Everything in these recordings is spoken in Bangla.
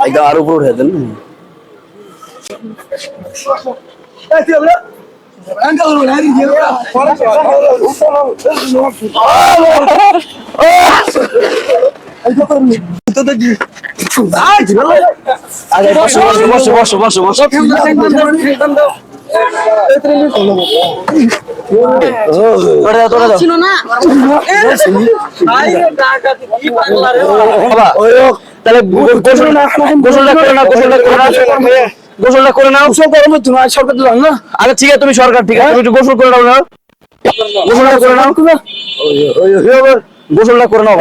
একদম আর উপর উঠে দেন। বসো বসো বসো বসো। তাহলে গোসলটা করে নাও, গোসলটা করে নাও। সরকার দিলাম না। আচ্ছা ঠিক আছে, তুমি সরকার, ঠিক আছে, তুমি একটু গোসল করে নাও। গোসলটা করে নাও, গোসলটা করে নাও।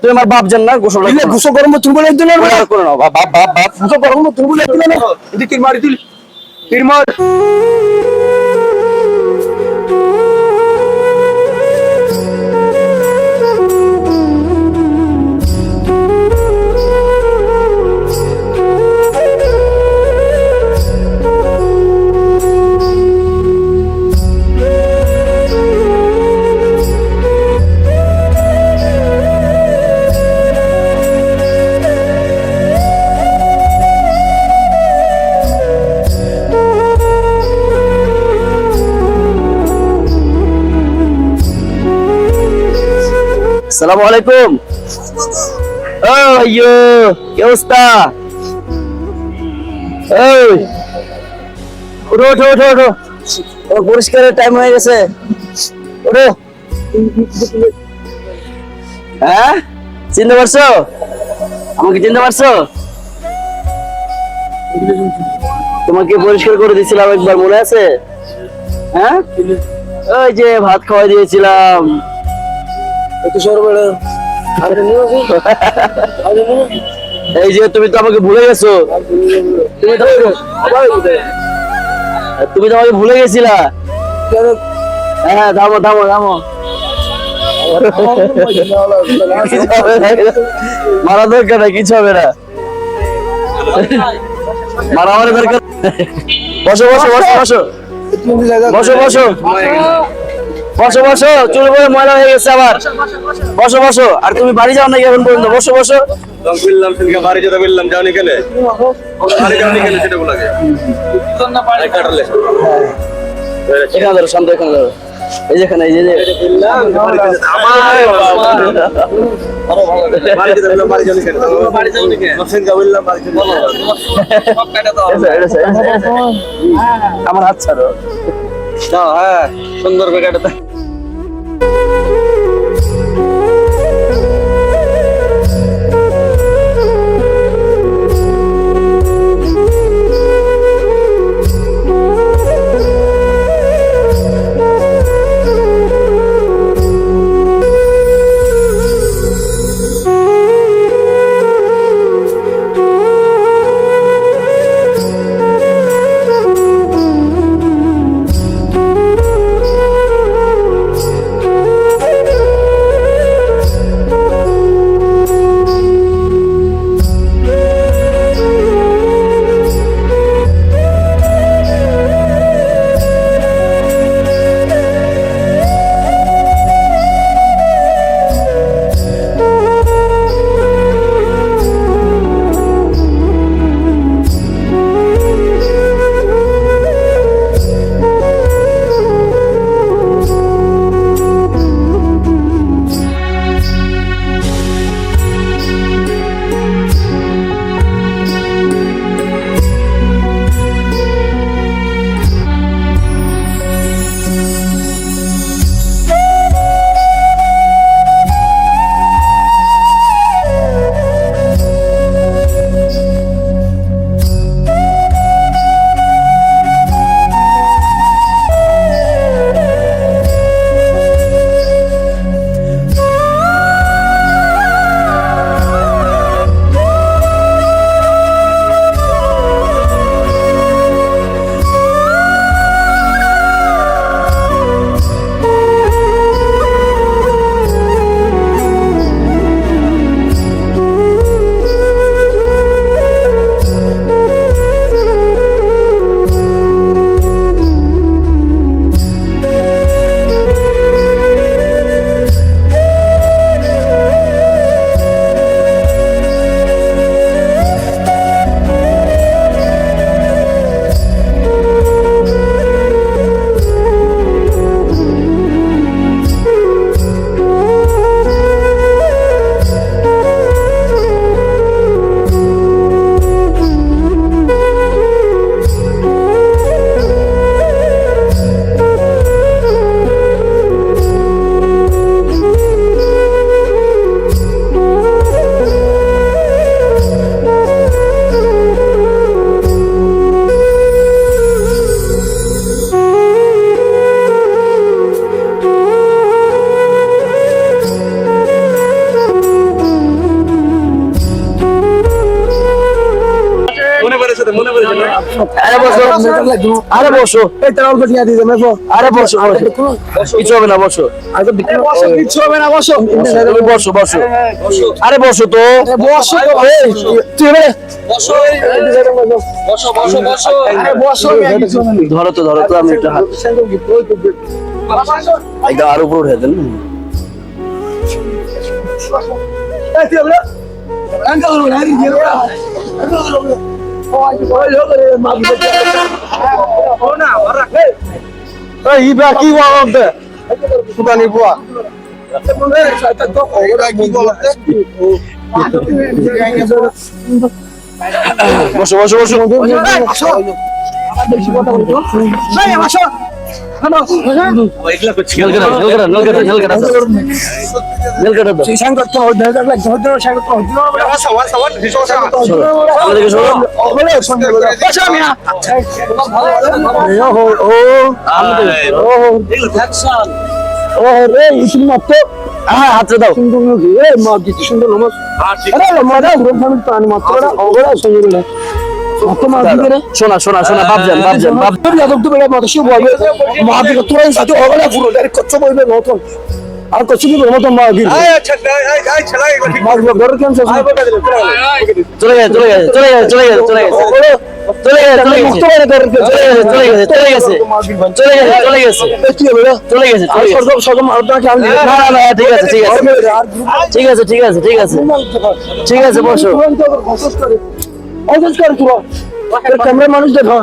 তুমি আমার বাপ জান না, গোসলটা গোসল করবো তুমি বলে একদিন করে নাও। বাপ বাপ বাপ গোসল করবো তুমি বলে একদিন না। এদিকে মারি তুই মার। আসসালামু আলাইকুম। আইয়ো কি অবস্থা? এই ওঠো ওঠো ওঠো ওঠো, পরিষ্কারের টাইম হয়ে গেছে, ওঠো। হ্যাঁ চিনতে পারছো? আমাকে চিনতে পারছো? তোমাকে পরিষ্কার করে দিয়েছিলাম একবার, মনে আছে? হ্যাঁ ওই যে ভাত খাওয়াই দিয়েছিলাম। এই যে তুমি তো আমাকে ভুলে গেছো, তুমি তো আমাকে ভুলে গেছিলা। হ্যাঁ থামো থামো থামো, মারা দরকার না, কিছু হবে না, মারামারি দরকার। বসো বসো বসো বসো বসো বসো বসো বসো, চুল করে ময়লা হয়ে গেছে আবার। বসো বসো। আর তুমি বাড়ি যাও নাকি এখন পর্যন্ত? বসো বসো। বাড়ি যেতে বললাম, যাওনি কেন? বাড়ি যাওনি কেন সেটা বলা যায়। এখানে ধরো, শান্ত, এখানে ধরো, এই যেখানে, এই যে আমার হাত ছাড়ো। হ্যাঁ সুন্দর বেকাটা। আরে বসো আরে বসো এই তার অল্প টিয়া দিয়ে দেবে আরে বসো কিছু হবে না বসো কিচ্ছু হবে না বসো তুমি বসো বসো আরে বসো তো বসো তুই এবারে ধরো তো আমি একটা হাত একদম আর উপর উঠে দেন ইবা কি বলতে সুদানি বুয়া বসো বসো বসো হাতে দাও সুন্দর শোনা শোনা শোনা বাপজান বাপজান বাপ আর কচ্ছি কি মতো মা গির চলে গেছে চলে গেছে চলে গেছে চলে গেছে চলে গেছে চলে গেছে চলে গেছে চলে গেছে চলে গেছে কি হলো চলে গেছে না না না ঠিক আছে ঠিক আছে ঠিক আছে ঠিক আছে ঠিক আছে ঠিক আছে বসো ক্যামেরা মানুষ দেখো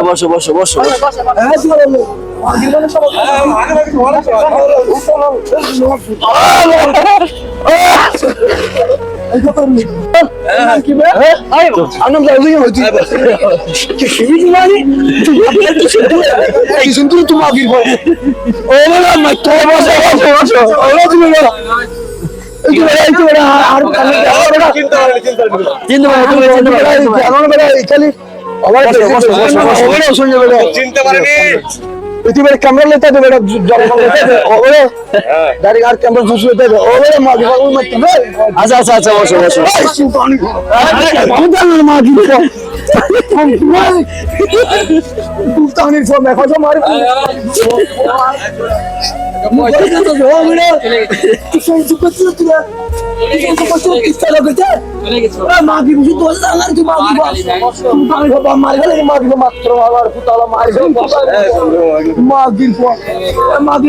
বসো বসো বসো পৃথিবীর ক্যামেরা লেতে দেবে আর ক্যামেরা জুস লেতে দেবে আচ্ছা আচ্ছা আচ্ছা বসো বসো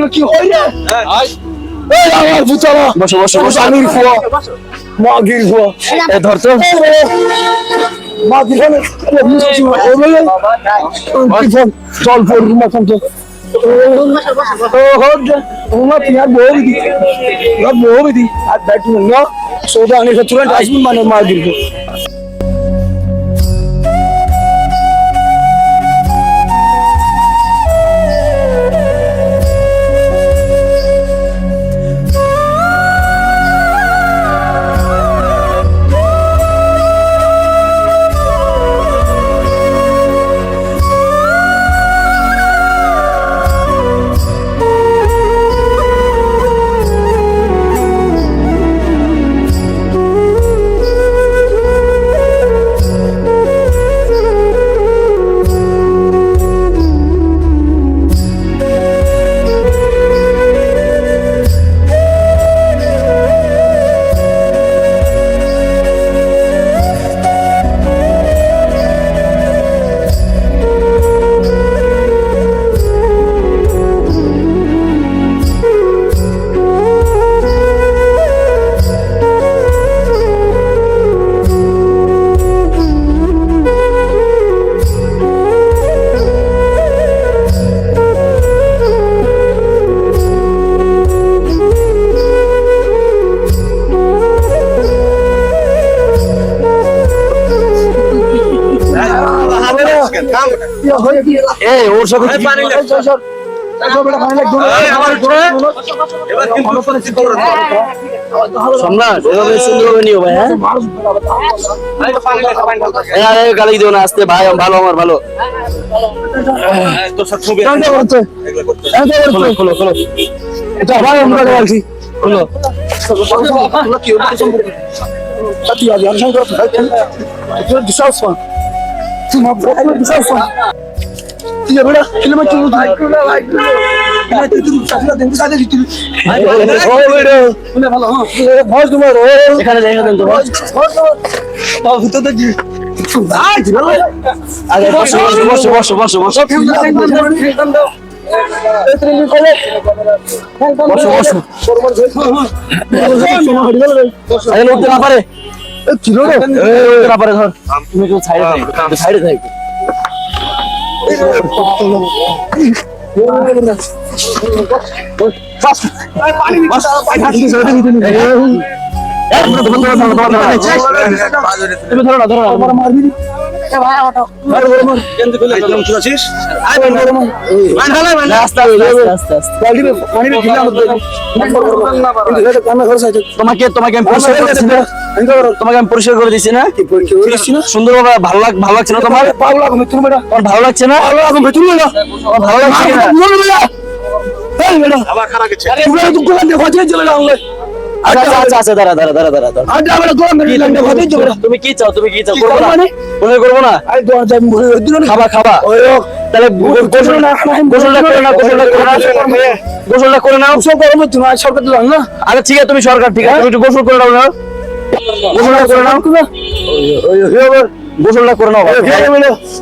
কি হয় না আমার ভূতালা বসো বসো বসো আমির ফুয়া মাগির ফুয়া ধরতো মাগির চল পড়ি মাখান তো সৌদা আনি তুরন্ত আসবেন মানে মাগির ওর সাথে সম্রাট এভাবে সুন্দরভাবে নিও ভাই হ্যাঁ গালি দিও না আস্তে ভাই ভালো আমার ভালো খোলো খোলো খোলো এটা ভাই আমরা বলছি খুলো। এখানে দেখা দেন তো আগে বসো বসো বসো বসো বসো উঠতে না পারে উঠতে না পারে ধর তুমি একটু সাইডে থাক তুমি ধরো না ধরো না তোমাকে তোমাকে আমি পরিষ্কার করে দিচ্ছি না তোমাকে আমি পরিষ্কার করে দিচ্ছি না সুন্দর ভালো লাগছে না তোমার তোমার ভালো লাগছে না ভালো লাগছে না আচ্ছা আচ্ছা আচ্ছা দাঁড়া দাঁড়া দাঁড়া দাঁড়া তুমি কি চাও করবো না মনে করবো না খাবা খাবা তাহলে গোসলটা করে না গোসলটা করে নাও সব গরম হচ্ছে না সরকার তো জানো না আচ্ছা ঠিক আছে তুমি সরকার ঠিক আছে তুমি একটু গোসল করে নাও না গোসলটা করে নাও গোসলটা করে নাও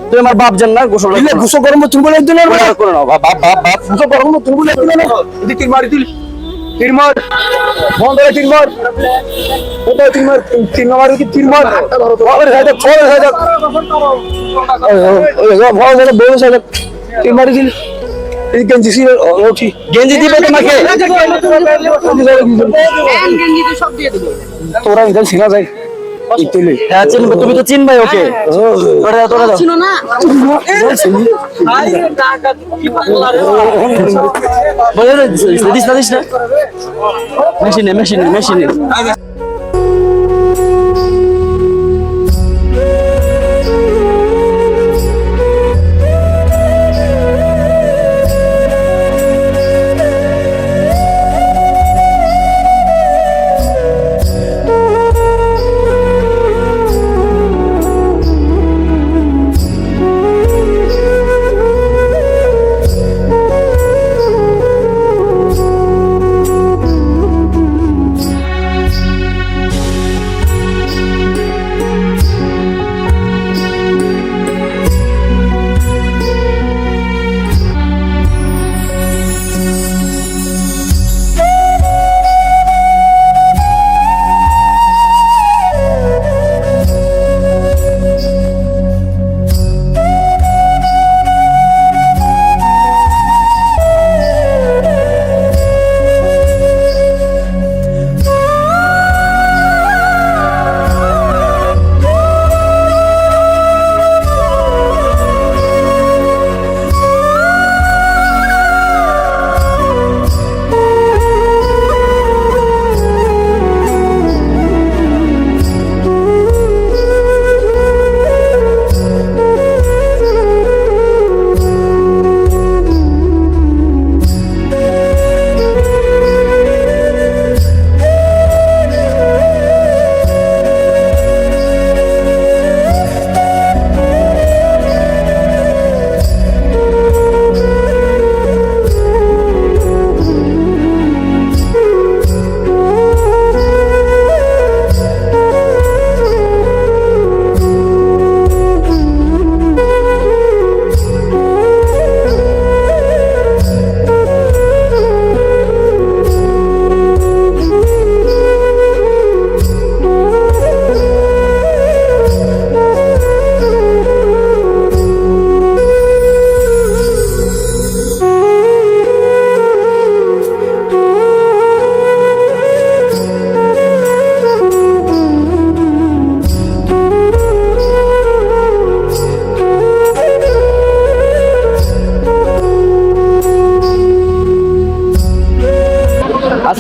তুমি আমার বাপ জান না গোসলটা গোসল গরম হচ্ছে বলে করে নাও বাপ বাপ বাপ গোসল গরম হচ্ছে বলে দিন মারি তুই তিন মার ফোন ধরে তিন মার তিন মার কি তিন মার তিন মারি দিল গেঞ্জি দিবে তোমাকে তোরা ইধান শিখা যায় হ্যাঁ চিনবো তুমি তো চিনবাই ওকে তোরা দাও চিনো না দিস না মেশিনে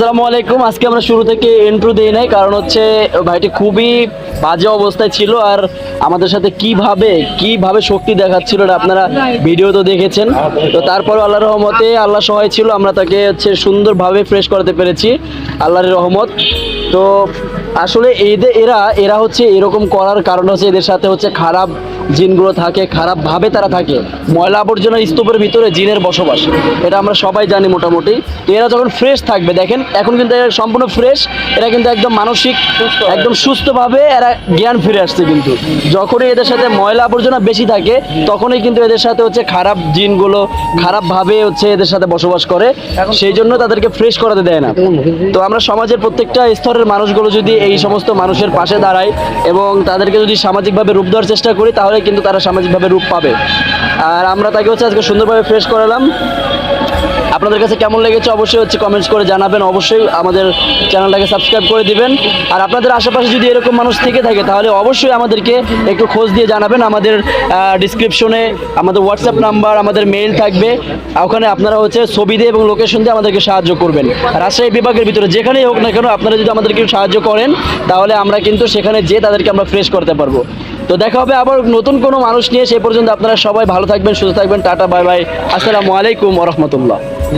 আসসালামু আলাইকুম। আজকে আমরা শুরু থেকে ইন্ট্রো দেই নাই, কারণ হচ্ছে ভাইটি খুবই বাজে অবস্থায় ছিল, আর আমাদের সাথে কিভাবে শক্তি দেখাচ্ছিল এটা আপনারা ভিডিও তো দেখেছেন। তো তারপর আল্লাহর রহমতে আল্লাহ সহায় ছিল, আমরা তাকে হচ্ছে সুন্দরভাবে ফ্রেশ করাতে পেরেছি, আল্লাহর রহমত। তো আসলে এরা হচ্ছে এরকম করার কারণ হচ্ছে এদের সাথে হচ্ছে খারাপ জিনগুলো থাকে, খারাপভাবে তারা থাকে। ময়লা আবর্জনা স্তূপের ভিতরে জিনের বসবাস, এটা আমরা সবাই জানি মোটামুটি। তো এরা যখন ফ্রেশ থাকবে, দেখেন এখন কিন্তু এরা সম্পূর্ণ ফ্রেশ, এরা কিন্তু একদম মানসিক একদম সুস্থভাবে এরা জ্ঞান ফিরে আসছে। কিন্তু যখনই এদের সাথে ময়লা আবর্জনা বেশি থাকে, তখনই কিন্তু এদের সাথে হচ্ছে খারাপ জিনগুলো খারাপভাবে হচ্ছে এদের সাথে বসবাস করে, সেই জন্য তাদেরকে ফ্রেশ করাতে দেয় না। তো আমরা সমাজের প্রত্যেকটা স্তরের মানুষগুলো যদি এই সমস্ত মানুষের পাশে দাঁড়াই এবং তাদেরকে যদি সামাজিকভাবে রূপ দেওয়ার চেষ্টা করি, তাহলে কিন্তু তারা সামাজিকভাবে রূপ পাবে। আর আমরা তাকে হচ্ছে আজকে সুন্দরভাবে ফ্রেশ করালাম। আপনাদের কাছে কেমন লেগেছে অবশ্যই হচ্ছে কমেন্টস করে জানাবেন, অবশ্যই আমাদের চ্যানেলটাকে সাবস্ক্রাইব করে দিবেন। আর আপনাদের আশেপাশে যদি এরকম মানুষ থেকে থাকে, তাহলে অবশ্যই আমাদেরকে একটু খোঁজ দিয়ে জানাবেন। আমাদের ডিসক্রিপশনে আমাদের হোয়াটসঅ্যাপ নাম্বার, আমাদের মেইল থাকবে, ওখানে আপনারা হচ্ছে ছবি দিয়ে এবং লোকেশন দিয়ে আমাদেরকে সাহায্য করবেন। রাজশাহী বিভাগের ভিতরে যেখানেই হোক না কেন, আপনারা যদি আমাদেরকে সাহায্য করেন, তাহলে আমরা কিন্তু সেখানে যেয়ে তাদেরকে আমরা ফ্রেশ করতে পারবো। তো দেখা হবে আবার নতুন কোনো মানুষ নিয়ে। সেই পর্যন্ত আপনারা সবাই ভালো থাকবেন, সুস্থ থাকবেন। টাটা, বাই বাই, আসসালামু আলাইকুম ওয়া রাহমাতুল্লাহ।